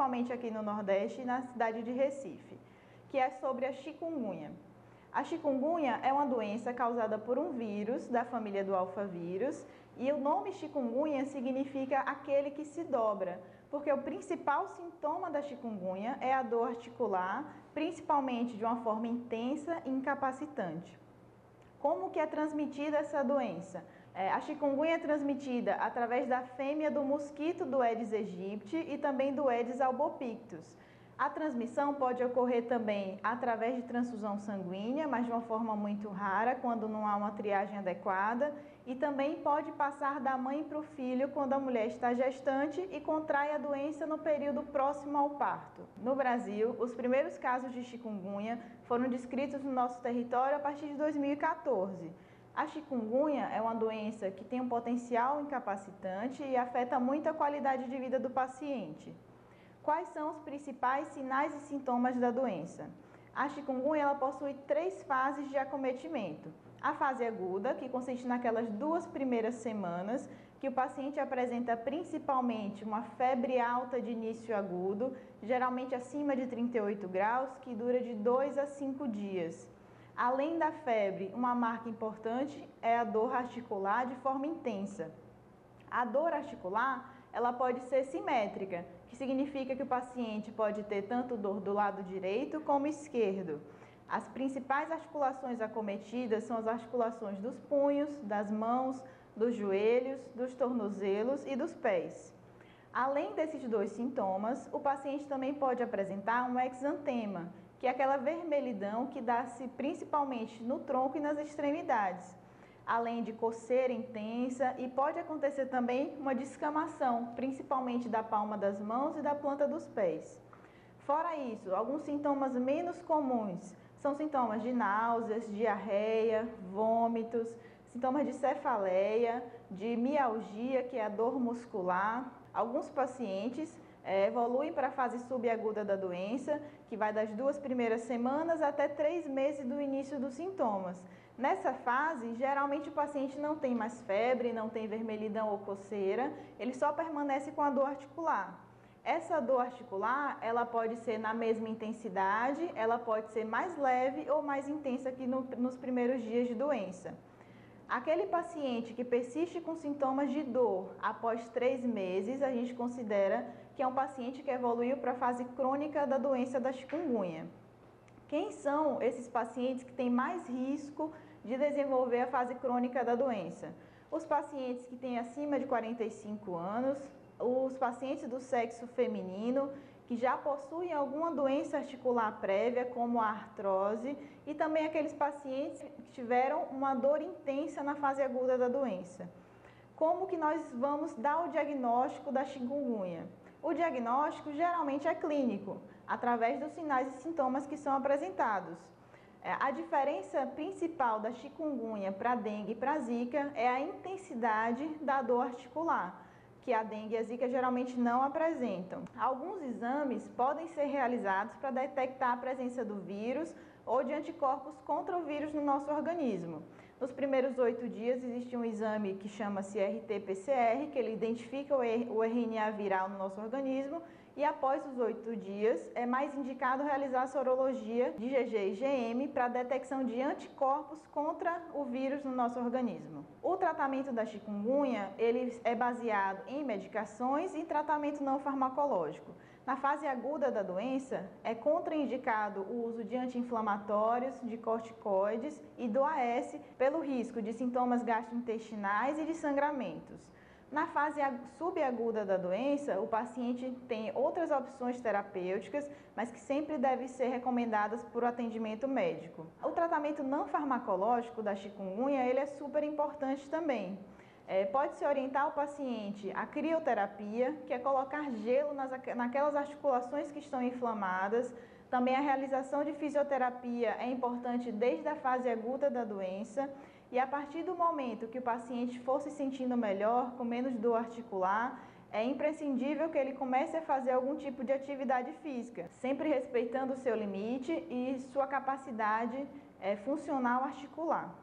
principalmente aqui no Nordeste e na cidade de Recife, que é sobre a chikungunya. A chikungunya é uma doença causada por um vírus da família do alfavírus e o nome chikungunya significa aquele que se dobra, porque o principal sintoma da chikungunya é a dor articular, principalmente de uma forma intensa e incapacitante. Como que é transmitida essa doença? A chikungunya é transmitida através da fêmea do mosquito do Aedes aegypti e também do Aedes albopictus. A transmissão pode ocorrer também através de transfusão sanguínea, mas de uma forma muito rara, quando não há uma triagem adequada, e também pode passar da mãe para o filho quando a mulher está gestante e contrai a doença no período próximo ao parto. No Brasil, os primeiros casos de chikungunya foram descritos no nosso território a partir de 2014. A chikungunya é uma doença que tem um potencial incapacitante e afeta muito a qualidade de vida do paciente. Quais são os principais sinais e sintomas da doença? A chikungunya ela possui 3 fases de acometimento. A fase aguda, que consiste naquelas 2 primeiras semanas, que o paciente apresenta principalmente uma febre alta de início agudo, geralmente acima de 38 graus, que dura de 2 a 5 dias. Além da febre, uma marca importante é a dor articular de forma intensa. A dor articular ela pode ser simétrica, que significa que o paciente pode ter tanto dor do lado direito como esquerdo. As principais articulações acometidas são as articulações dos punhos, das mãos, dos joelhos, dos tornozelos e dos pés. Além desses 2 sintomas, o paciente também pode apresentar um exantema, que é aquela vermelhidão que dá-se principalmente no tronco e nas extremidades, além de coceira intensa, e pode acontecer também uma descamação, principalmente da palma das mãos e da planta dos pés. Fora isso, alguns sintomas menos comuns são sintomas de náuseas, diarreia, vômitos, sintomas de cefaleia, de mialgia, que é a dor muscular. Alguns pacientes evoluem para a fase subaguda da doença, que vai das 2 primeiras semanas até 3 meses do início dos sintomas. Nessa fase, geralmente o paciente não tem mais febre, não tem vermelhidão ou coceira, ele só permanece com a dor articular. Essa dor articular, ela pode ser na mesma intensidade, ela pode ser mais leve ou mais intensa que nos primeiros dias de doença. Aquele paciente que persiste com sintomas de dor após 3 meses, a gente considera que é um paciente que evoluiu para a fase crônica da doença da chikungunya. Quem são esses pacientes que têm mais risco de desenvolver a fase crônica da doença? Os pacientes que têm acima de 45 anos, os pacientes do sexo feminino, que já possuem alguma doença articular prévia, como a artrose, e também aqueles pacientes que tiveram uma dor intensa na fase aguda da doença. Como que nós vamos dar o diagnóstico da chikungunya? O diagnóstico geralmente é clínico, através dos sinais e sintomas que são apresentados. A diferença principal da chikungunya para a dengue e para a zika é a intensidade da dor articular, que a dengue e a zika geralmente não apresentam. Alguns exames podem ser realizados para detectar a presença do vírus ou de anticorpos contra o vírus no nosso organismo. Nos primeiros 8 dias existe um exame que chama-se RT-PCR, que ele identifica o RNA viral no nosso organismo, e após os 8 dias é mais indicado realizar a sorologia de IgG e IgM para a detecção de anticorpos contra o vírus no nosso organismo. O tratamento da chikungunya ele é baseado em medicações e tratamento não farmacológico. Na fase aguda da doença, é contraindicado o uso de anti-inflamatórios, de corticoides e do AS pelo risco de sintomas gastrointestinais e de sangramentos. Na fase subaguda da doença, o paciente tem outras opções terapêuticas, mas que sempre devem ser recomendadas por atendimento médico. O tratamento não farmacológico da chikungunya ele é super importante também. Pode-se orientar o paciente à crioterapia, que é colocar gelo naquelas articulações que estão inflamadas. Também a realização de fisioterapia é importante desde a fase aguda da doença. E a partir do momento que o paciente for se sentindo melhor, com menos dor articular, é imprescindível que ele comece a fazer algum tipo de atividade física, sempre respeitando o seu limite e sua capacidade funcional articular.